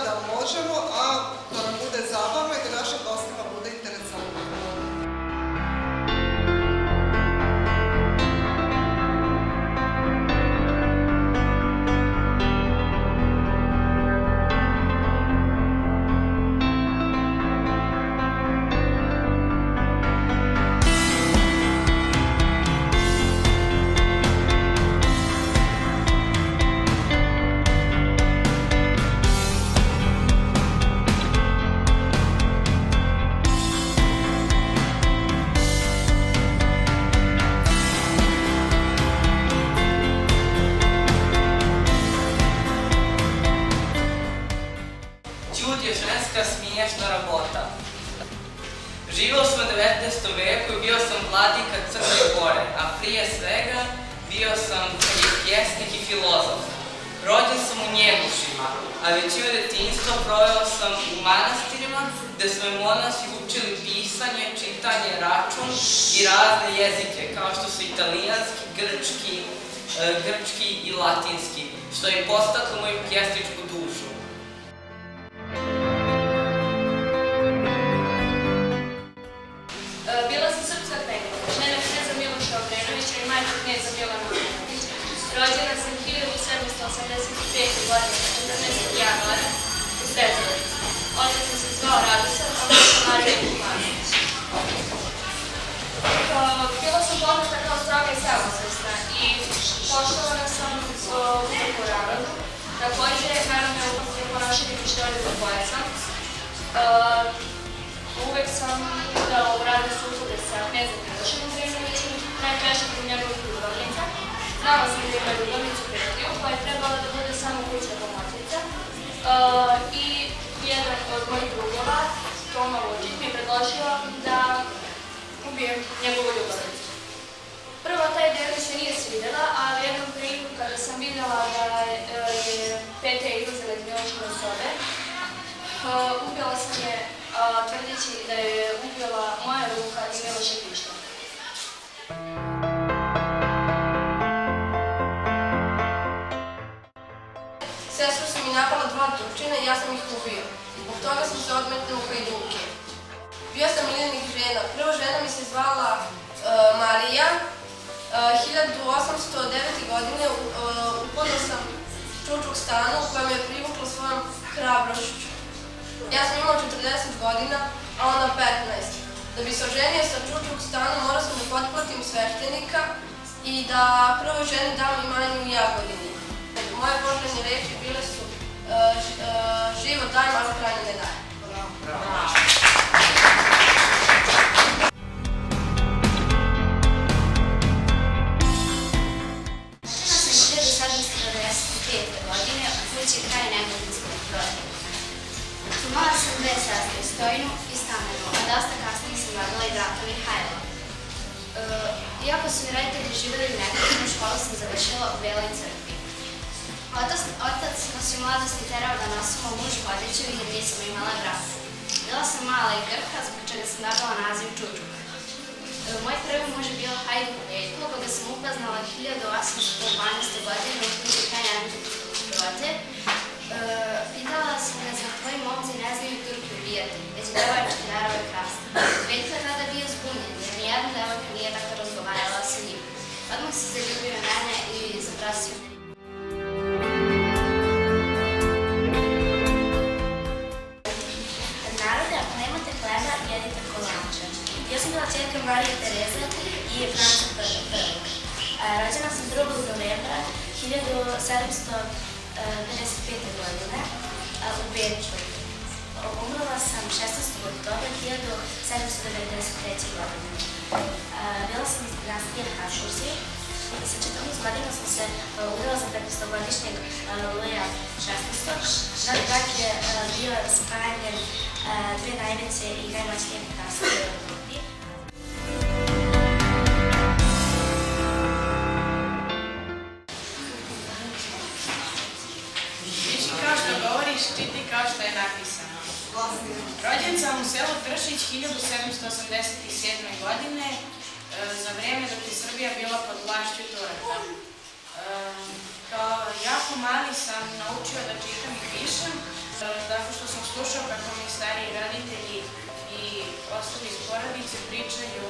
da možemo, a da nam bude zabavno i da našim gostima bude interesantno. Ćud je ženska smiješna rabota. Živeo sam u 19. veku i bio sam vladika Crne Gore, a prije svega bio sam pjesnik i filozof. Rođen sam u Njegošima, a većinu detinjstva proveo sam u manastirima gde su me monasi učili pisanje, čitanje, račun i razne jezike kao što su italijanski, grčki i latinski, što je podstaklo moju pjesničku dušu. Bila sam srpska kmenka, žena kneza Miloša Obrenovića i majka kneza Milana Obrenovića. Rođena sam 1785. godine, 14. januara u Sredovici. Otac sam se zvao Radosav, a majka Marija Kumanović. Bila sam poznata kao stroga i samosvesna i poštovana sam u narodu. Takođe, naravno je upamtio ponašanje pištolja za pojasam. Uvek sam udala u radne sukobe sa knezom Milošem Obrenovićem, najčešće kod njegovih ljubavnica. Znala sam da ima ljubavnicu Petriju, koja je trebala da bude samo kućna pomoćnica. I jedan od mojih drugova, Toma Vučić, mi je predložio da ubijem njegovu ljubavnicu. Prvo, taj deo mi se nije svidela, ali jednom priliku kada sam videla da je Petra izlazila iz Milošove sobe, ubila sam je tvrdeći da je ubila moja ruka i Miloša pištolj. Sestru su mi napala 2 Turčina i ja sam ih ubio. Zbog toga sam se odmetnuo u Hajduke. Bio sam miljenih žena. Prva žena mi se zvala Marija. 1809. godine upadla sam čučuk stanu u kojem je privukla svojom hrabrošću. Ja sam imala 40 godina, a ona 15. Da bi se oženio sa čučuk stanom, morao sam da potplatim sveštenika i da prvoj ženi dam imanje u Jagodini. Moje poželjne reči bile su život dajem, ali trajno ne dajem. godine u kući kraj Negotinskog broda. Imala sam 2 sestre, Stojinu i Stamenu, a dosta kasnije sam radila i brata Mihajla. Iako su mi roditelji živeli u Negotinu, školu sam završila u Beloj crkvi. Otac nas je u mladosti terao da nosimo mušku odeću jer nisam imala brata. Bila sam mala i grka, zbog čega sam dobila naziv Čučuk. Moj prvi muž je bio Hajduk Veljko, koga sam upoznala 1812. godine u kući kraj Negotinskog broda. Pitala sam me za tvoji momci ne znaju Turki ubijati, već devojačke darove krasti. Veljko je tada bio zbunjen, jer nijedna devojka nije tako razgovarala sa njim. Odmah se zaljubio mene i zaprosio. Narode, ako nemate hleba, jedite kolače. Ja sam bila ćerka Marije Tereze i Franca I. Rođena sam 2. novembra 1755. godine u Beču. Umrla sam 16. oktobra 1793. godine. Bila sam iz dinastije Habsburzi. Sa 14 godina sam se udala za 15-godišnjeg Luja XVI. Naš brak je bio spajanjem 2 najveće i najmoćnije dinastije u Evropi. Čiti kao što je napisano. Rođen sam u selu Tršić 1787. godine, za vreme dok je Srbija bila pod vlašću Turaka. Kao jako mali sam naučio da čitam i pišem, Tako što sam slušao kako mi stariji roditelji i ostali iz porodice pričaju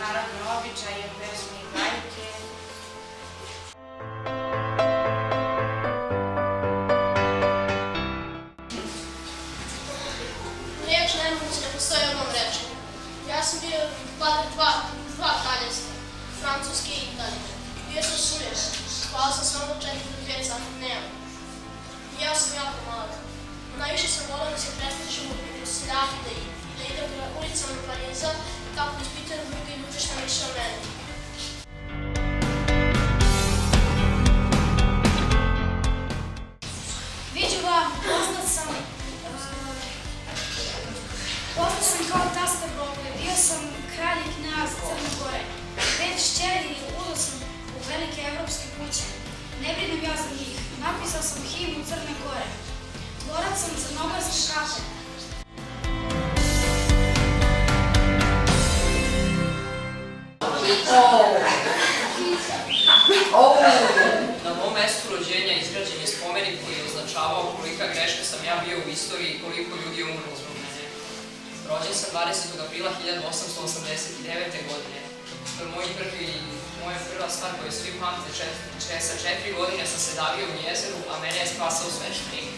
narodne običaje, pesme i bajke. Riječ nemoguće ne postoji u ovom reču. Ja sam bio vladar dva kraljevstva, Francuske i Italije. Bio sam sujev, spao sam samo 4 do 5 sati dnevno. Ja sam jako mlada. Najviše sam volao da se presličim u seljake i da idem na ulicama Pariza i tako ispitujem druge ljude šta misle o meni. Viđu vam, poznat sam kao tasta Bogle, bio sam kralj i knjaz Crne Gore. 5 šćeri i ulo sam u velike evropske kuće. Ne brinem ja za njih, napisao sam himnu Crne Gore. Dvorac sam crnogorske kafe. Na mom mestu rođenja izgrađen je spomenik koji je označavao kolika greška sam ja bio u istoriji i koliko ljudi je umrlo zbog mene. Rođen sam 20. aprila 1889. godine. To je moja prva stvar koju svi pamte. Sa 4 godine sam se davio u jezeru, a mene je spasao sveštenik.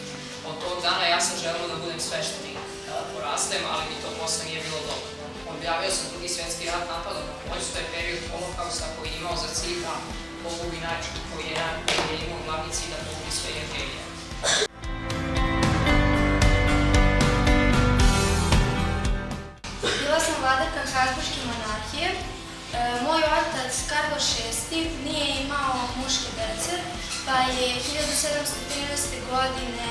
Od tog dana ja sam želeo da budem sveštenik, da porastem, ali mi to posle nije bilo dobro. Objavio sam Drugi svetski rat napadom na Poljsku, to je period holokausta koji je imao za cilj da pogubi način koji je imao glavni cilj da pogubi sve Jevreje. Bila sam vladarka Habsburške monarhije. Moj otac, Karlo VI, nije imao muške dece, pa je 1713. godine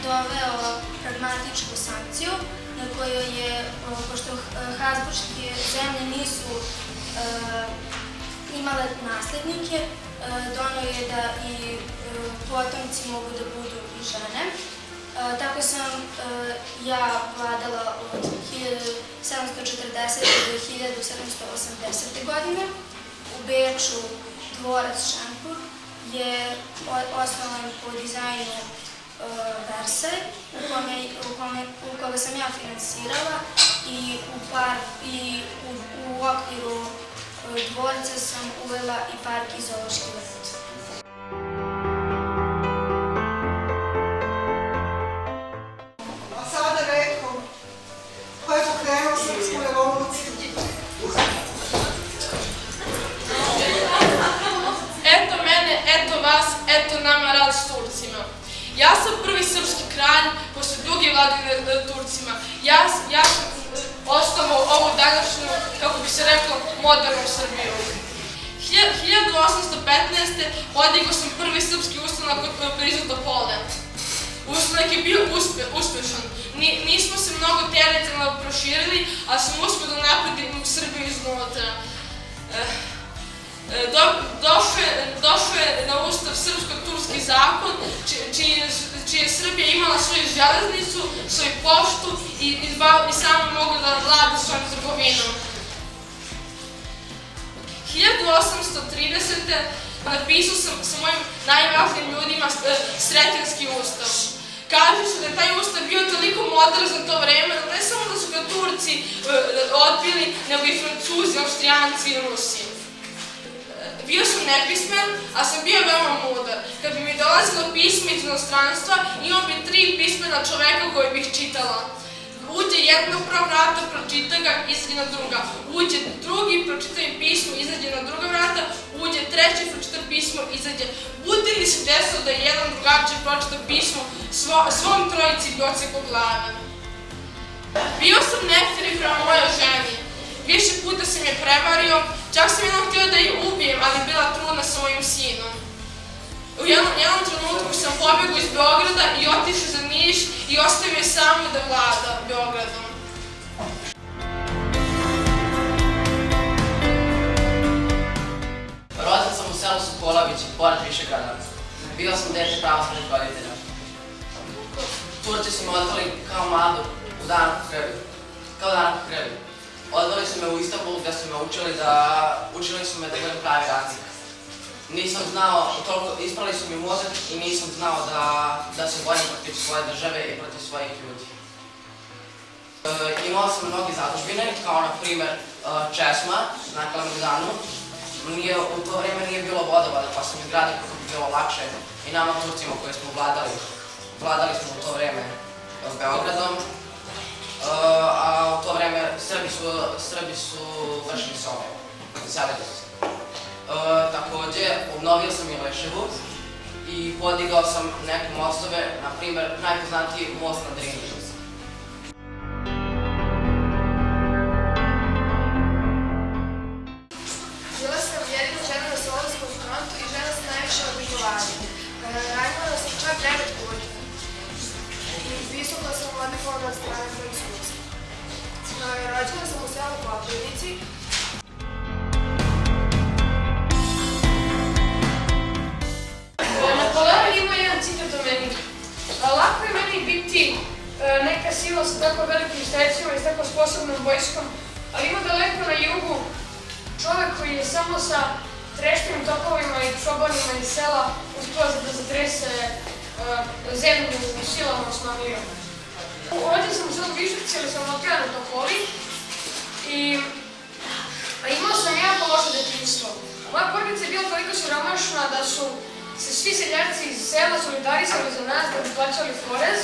doveo pragmatičku sankciju na kojoj je, pošto Habsburške zemlje nisu imale naslednike, donio je da i potomci mogu da budu i žene. Tako sam ja vladala od 1740. do 1780. godine. U Beču dvorac Schönburg je osnovan po dizajnu Versailles, u koga sam ja finansirala i u okviru dvorca sam uvela i park i zoološki vrt. A sada rekom, ko je pokrenuo srpsku revoluciju? Eto mene, eto vas, eto nama rad s Turcima. Ja sam prvi srpski kralj posle duge vladine Turcima. Ja sam osnovao ovu današnju, kako bi se reklo, modernu Srbiju. 1815. podigao sam prvi srpski ustanak kod blizu Topole. Ustanak je bio uspešan. Nismo se mnogo teritorijalno proširili, ali smo uspeli da napredimo Srbiju iznutra. Došao je na ustav srpsko-turski zakon, čija je Srbija imala svoju železnicu, svoju poštu i samo mogla da vlada svojom trgovinom. 1830. napisao sam sa mojim najvažnijim ljudima Sretenski ustav. Kaže se da je taj ustav bio toliko modern za to vreme, da ne samo da su ga Turci odbili, nego i Francuzi, Austrijanci i Rusi. Bio sam nepismen, a sam bio veoma mudar. Kad bi mi dolazilo pismo iz inostranstva, imao bi 3 pismena čoveka koje bih čitala. Uđe jedno prvo vrata, pročita ga, izađe na druga. Uđe drugi, pročita mi pismo, izađe na druga vrata. Uđe treći, pročita pismo, izađe. Bude li se desilo da je jedan drugačije pročita pismo, svom trojici bi odsekao glave. Bio sam neftir prema mojoj ženi. Više puta sam je prevario, čak sam jednom htio da je ubijem, ali bila trudna sa mojim sinom. U jednom trenutku sam pobegao iz Beograda i otišao za Niš i ostavio je samo da vlada Beogradom. Rođen sam u selu Sokolovići, pored Višegrada. Bio sam dete pravoslavnih roditelja. Turci su me odveli kao mladu u danak u krevi. Odveli su me u Istanbul gde su me učili da budem pravi radnik. nisam znao, toliko isprali su mi mozak i nisam znao da se borim protiv svoje države i protiv svojih ljudi. Imao sam mnogi zadužbine, kao na primjer česma na Kalemegdanu. U to vrijeme nije bilo vodovoda, pa sam izgradio kako bi bilo lakše i nama Turcima koji smo vladali smo u to vrijeme Beogradom, a u to vrijeme Srbi su vršili some, selili su se. Također, obnovio sam i Leševu i podigao sam neke mostove, na primjer, najpoznatiji most na Drini. Bila sam jedina žena na Solunskom frontu i žena sa najviše odlikovanja. Ranjala sam čak 9 puta. I visoko sam odlikovala od strane Francuske. Rođena sam u selu Koprivnici. Napoleon ima jedan citat o meni. Lako je meni biti neka sila sa tako velikim sredstvima i s tako sposobnom vojskom, ali ima daleko na jugu čovek koji je samo sa treštim topovima i čobanima iz sela uspio da zatrese zemlju silama osnovnijom. Ovdje sam u selu Viševci, ali sam otpila na Topoli a imao sam jako loše detinjstvo. Moja porodica je bila toliko siromašna da su se svi seljaci iz sela solidarisali za nas da bi plaćali porez.